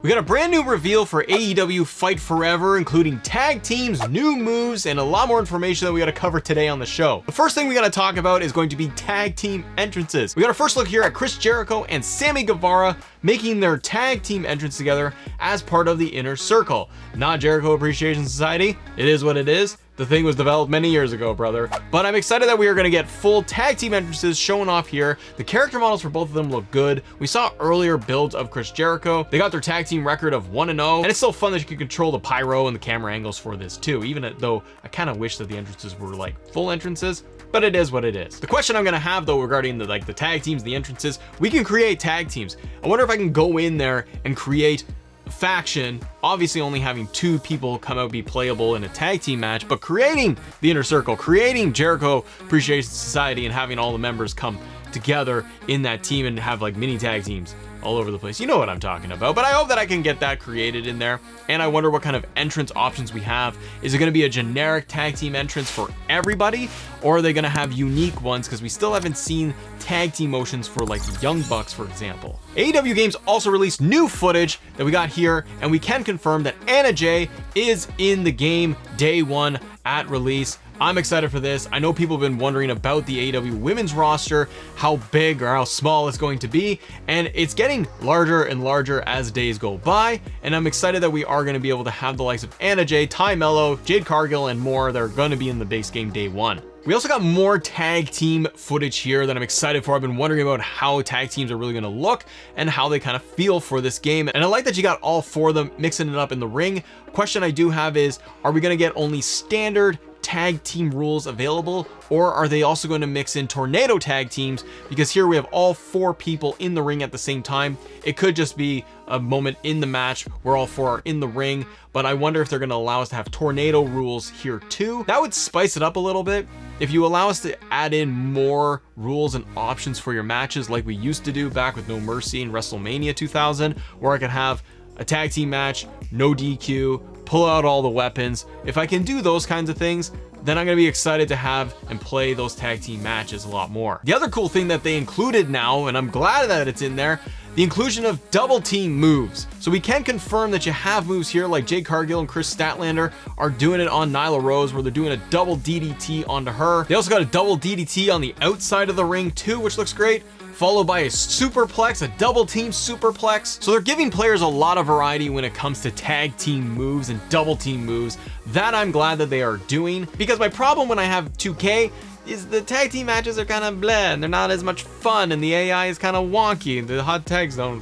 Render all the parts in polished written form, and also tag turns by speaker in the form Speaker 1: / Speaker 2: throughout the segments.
Speaker 1: We got a brand new reveal for AEW Fight Forever, including tag teams, new moves, and a lot more information that we got to cover today on the show. The first thing we got to talk about is going to be tag team entrances. We got a first look here at Chris Jericho and Sammy Guevara making their tag team entrance together as part of the Inner Circle. Not Jericho Appreciation Society. It is what it is. The thing was developed many years ago, brother. But I'm excited that we are going to get full tag team entrances showing off here. The character models for both of them look good. We saw earlier builds of Chris Jericho. They got their tag team record of 1-0. And it's still fun that you can control the pyro and the camera angles for this too, even though I kind of wish that the entrances were like full entrances. But it is what it is. The question I'm gonna have though regarding the tag teams, the entrances, we can create tag teams. I wonder if I can go in there and create a faction, obviously only having 2 people come out be playable in a tag team match, but creating the Inner Circle, creating Jericho Appreciation Society and having all the members come together in that team and have like mini tag teams all over the place. You know what I'm talking about, but I hope that I can get that created in there. And I wonder what kind of entrance options we have. Is it going to be a generic tag team entrance for everybody, or are they going to have unique ones? Because we still haven't seen tag team motions for like the Young Bucks, for example. AEW Games also released new footage that we got here, and we can confirm that Anna Jay is in the game day 1 at release. I'm excited for this. I know people have been wondering about the AEW women's roster, how big or how small it's going to be, and it's getting larger and larger as days go by, and I'm excited that we are going to be able to have the likes of Anna Jay, Ty Mello, Jade Cargill, and more that are going to be in the base game day 1. We also got more tag team footage here that I'm excited for. I've been wondering about how tag teams are really going to look and how they kind of feel for this game. And I like that you got all 4 of them mixing it up in the ring. Question I do have is, are we going to get only standard tag team rules available, or are they also going to mix in tornado tag teams? Because here we have all 4 people in the ring at the same time. It could just be a moment in the match where all 4 are in the ring, but I wonder if they're going to allow us to have tornado rules here too. That would spice it up a little bit. If you allow us to add in more rules and options for your matches like we used to do back with No Mercy in WrestleMania 2000, where I could have a tag team match, no DQ, pull out all the weapons. If I can do those kinds of things, then I'm going to be excited to have and play those tag team matches a lot more. The other cool thing that they included now, and I'm glad that it's in there, the inclusion of double team moves. So we can confirm that you have moves here like Jade Cargill and Chris Statlander are doing it on Nyla Rose, where they're doing a double DDT onto her. They also got a double DDT on the outside of the ring too, which looks great, followed by a superplex, a double team superplex. So they're giving players a lot of variety when it comes to tag team moves and double team moves. That I'm glad that they are doing, because my problem when I have 2K is the tag team matches are kind of bleh, and they're not as much fun, and the AI is kind of wonky, and the hot tags don't,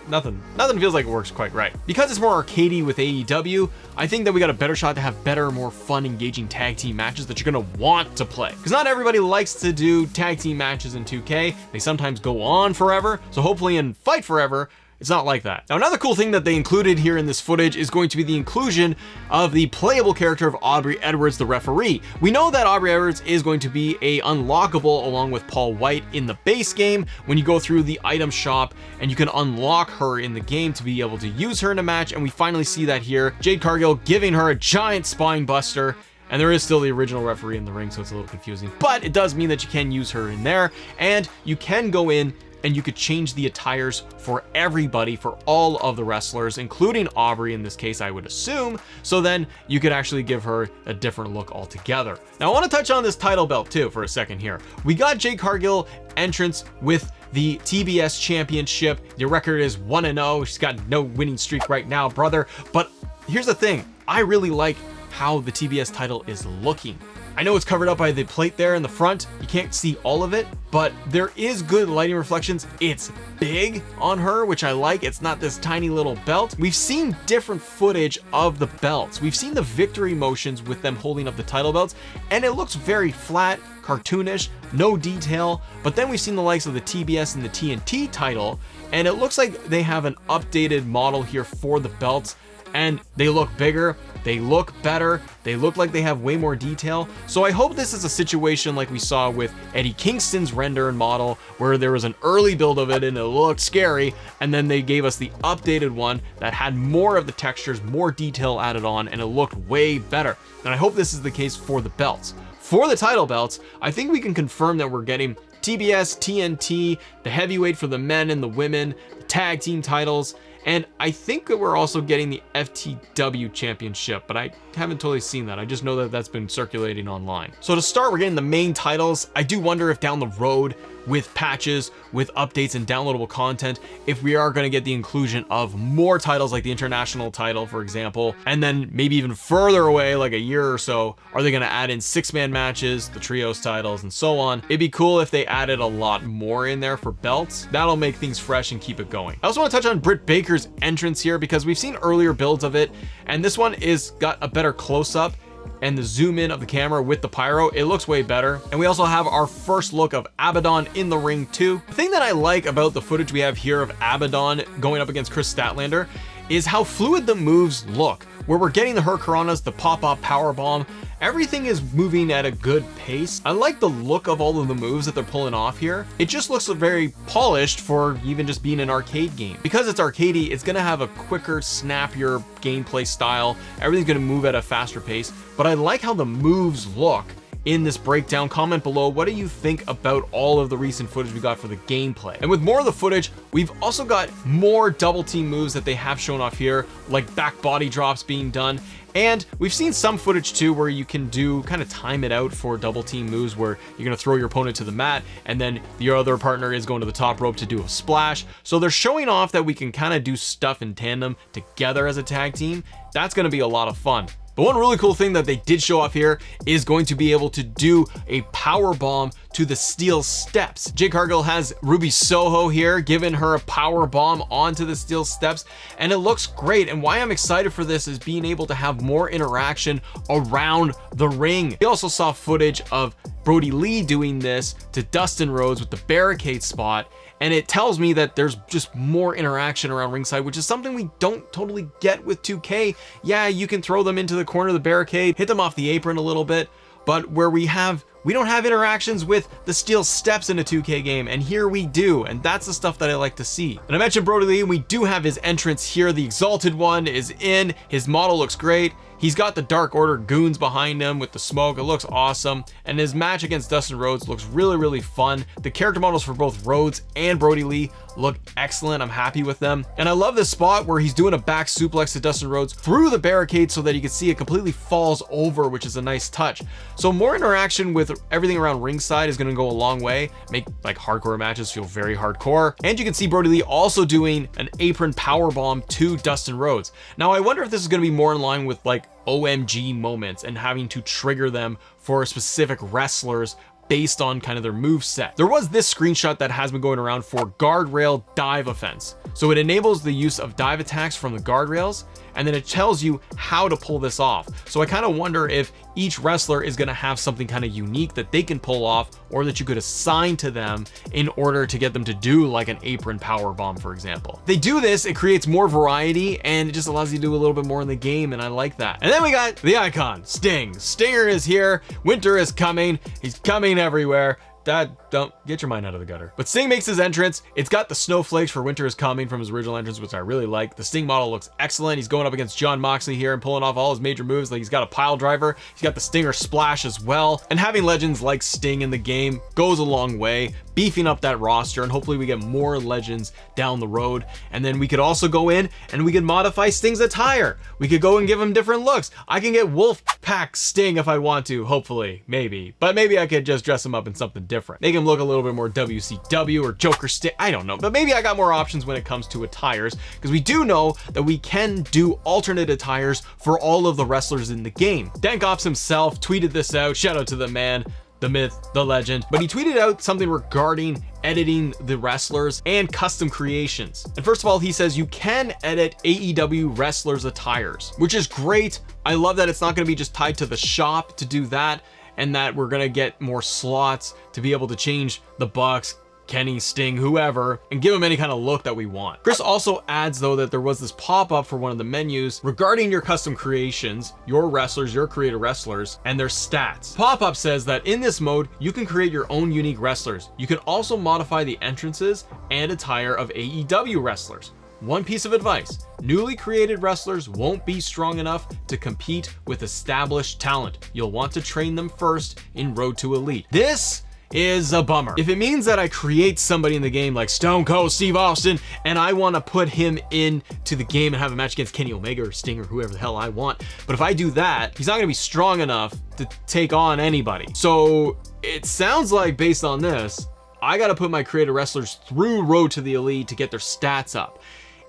Speaker 1: nothing feels like it works quite right. Because it's more arcadey with AEW, I think that we got a better shot to have better, more fun, engaging tag team matches that you're gonna want to play. Because not everybody likes to do tag team matches in 2K. They sometimes go on forever. So hopefully in Fight Forever, it's not like that. Now, another cool thing that they included here in this footage is going to be the inclusion of the playable character of Aubrey Edwards, the referee. We know that Aubrey Edwards is going to be a unlockable along with Paul White in the base game when you go through the item shop, and you can unlock her in the game to be able to use her in a match, and we finally see that here. Jade Cargill giving her a giant spine buster. And there is still the original referee in the ring, so it's a little confusing. But it does mean that you can use her in there, and you can go in and you could change the attires for everybody, for all of the wrestlers, including Aubrey in this case, I would assume. So then you could actually give her a different look altogether. Now I want to touch on this title belt too for a second here. We got Jade Cargill entrance with the TBS championship. Your record is 1-0. She's got no winning streak right now, brother. But here's the thing. I really like how the TBS title is looking. I know it's covered up by the plate there in the front. You can't see all of it, but there is good lighting reflections. It's big on her, which I like. It's not this tiny little belt. We've seen different footage of the belts. We've seen the victory motions with them holding up the title belts, and it looks very flat, cartoonish, no detail. But then we've seen the likes of the TBS and the TNT title, and it looks like they have an updated model here for the belts, and they look bigger, they look better, they look like they have way more detail. So I hope this is a situation like we saw with Eddie Kingston's render and model, where there was an early build of it and it looked scary, and then they gave us the updated one that had more of the textures, more detail added on, and it looked way better. And I hope this is the case for the belts. For the title belts, I think we can confirm that we're getting TBS, TNT, the heavyweight for the men and the women, the tag team titles, And I think that we're also getting the FTW championship, but I haven't totally seen that. I just know that that's been circulating online. So to start, we're getting the main titles. I do wonder if down the road, with patches, with updates and downloadable content, if we are going to get the inclusion of more titles like the international title, for example, and then maybe even further away, like a year or so, are they going to add in 6-man matches, the trios titles, and so on? It'd be cool if they added a lot more in there for belts. That'll make things fresh and keep it going. I also want to touch on Britt Baker's entrance here because we've seen earlier builds of it, and this one is got a better close-up and the zoom in of the camera with the pyro. It looks way better. And we also have our first look of Abaddon in the ring too. The thing that I like about the footage we have here of Abaddon going up against Chris Statlander is how fluid the moves look, where we're getting the Hurricanranas, the pop-up powerbomb. Everything is moving at a good pace. I like the look of all of the moves that they're pulling off here. It just looks very polished for even just being an arcade game. Because it's arcadey, it's gonna have a quicker, snappier gameplay style. Everything's gonna move at a faster pace, but I like how the moves look in this breakdown. Comment below, what do you think about all of the recent footage we got for the gameplay? And with more of the footage, we've also got more double team moves that they have shown off here, like back body drops being done. And we've seen some footage too where you can do kind of time it out for double team moves where you're going to throw your opponent to the mat and then your other partner is going to the top rope to do a splash. So they're showing off that we can kind of do stuff in tandem together as a tag team. That's going to be a lot of fun. But one really cool thing that they did show off here is going to be able to do a power bomb to the steel steps. Jade Cargill has Ruby Soho here, giving her a power bomb onto the steel steps, and it looks great. And why I'm excited for this is being able to have more interaction around the ring. We also saw footage of Brody Lee doing this to Dustin Rhodes with the barricade spot, and it tells me that there's just more interaction around ringside, which is something we don't totally get with 2K. Yeah, you can throw them into the corner of the barricade, hit them off the apron a little bit, but where we don't have interactions with the steel steps in a 2K game, and here we do, and that's the stuff that I like to see. And I mentioned Brody Lee, and we do have his entrance here. The Exalted One is in, his model looks great. He's got the Dark Order goons behind him with the smoke. It looks awesome. And his match against Dustin Rhodes looks really, really fun. The character models for both Rhodes and Brody Lee look excellent. I'm happy with them. And I love this spot where he's doing a back suplex to Dustin Rhodes through the barricade so that you can see it completely falls over, which is a nice touch. So more interaction with everything around ringside is going to go a long way, make like hardcore matches feel very hardcore. And you can see Brody Lee also doing an apron powerbomb to Dustin Rhodes. Now I wonder if this is going to be more in line with like OMG moments and having to trigger them for specific wrestlers based on kind of their move set. There was this screenshot that has been going around for guardrail dive offense. So it enables the use of dive attacks from the guardrails, and then it tells you how to pull this off. So I kind of wonder if each wrestler is going to have something kind of unique that they can pull off, or that you could assign to them in order to get them to do like an apron power bomb, for example. If they do this, it creates more variety and it just allows you to do a little bit more in the game, and I like that. And then we got the icon, Sting. Stinger is here. Winter is coming. He's coming everywhere. Don't get your mind out of the gutter. But Sting makes his entrance. It's got the snowflakes for Winter is Coming from his original entrance, which I really like. The Sting model looks excellent. He's going up against Jon Moxley here and pulling off all his major moves. Like he's got a pile driver. He's got the Stinger splash as well. And having legends like Sting in the game goes a long way, beefing up that roster, and hopefully we get more legends down the road. And then we could also go in and we could modify Sting's attire. We could go and give him different looks. I can get Wolfpack Sting if I want to, hopefully, maybe. But maybe I could just dress him up in something different. Make him look a little bit more WCW or Joker Sting. I don't know, but maybe I got more options when it comes to attires, because we do know that we can do alternate attires for all of the wrestlers in the game. Dankoffs himself tweeted this out. Shout out to the man, the myth, the legend. But he tweeted out something regarding editing the wrestlers and custom creations. And first of all, he says you can edit AEW wrestlers' attires, which is great. I love that it's not going to be just tied to the shop to do that, and that we're going to get more slots to be able to change the Bucks, Kenny, Sting, whoever, and give them any kind of look that we want. Chris also adds though that there was this pop-up for one of the menus regarding your custom creations, your wrestlers, your creator wrestlers, and their stats. Pop-up says that in this mode, you can create your own unique wrestlers. You can also modify the entrances and attire of AEW wrestlers. One piece of advice: newly created wrestlers won't be strong enough to compete with established talent. You'll want to train them first in Road to Elite. This is a bummer. If it means that I create somebody in the game like Stone Cold Steve Austin and I want to put him into the game and have a match against Kenny Omega or Sting or whoever the hell I want, but if I do that, he's not going to be strong enough to take on anybody. So it sounds like, based on this, I got to put my created wrestlers through Road to the Elite to get their stats up.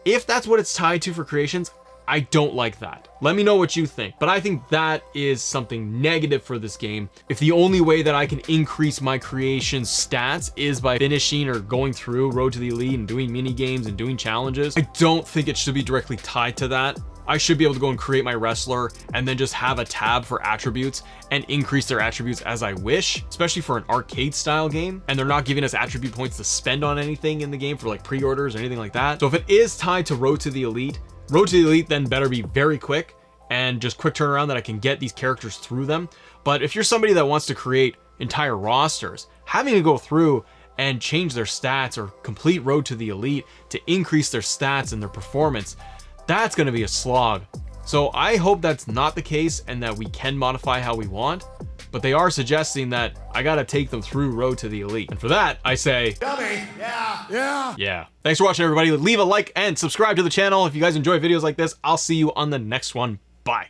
Speaker 1: If that's what it's tied to for creations, I don't like that. Let me know what you think, but I think that is something negative for this game. If the only way that I can increase my creation stats is by finishing or going through Road to the Elite and doing mini games and doing challenges, I don't think it should be directly tied to that. I should be able to go and create my wrestler and then just have a tab for attributes and increase their attributes as I wish, especially for an arcade style game. And they're not giving us attribute points to spend on anything in the game for like pre-orders or anything like that. So if it is tied to Road to the Elite then better be very quick and just quick turnaround that I can get these characters through them. But if you're somebody that wants to create entire rosters, having to go through and change their stats or complete Road to the Elite to increase their stats and their performance, that's going to be a slog. So I hope that's not the case and that we can modify how we want, but they are suggesting that I got to take them through Road to the Elite. And for that, I say,
Speaker 2: Dummy. Yeah.
Speaker 1: Thanks for watching, everybody. Leave a like and subscribe to the channel if you guys enjoy videos like this. I'll see you on the next one. Bye.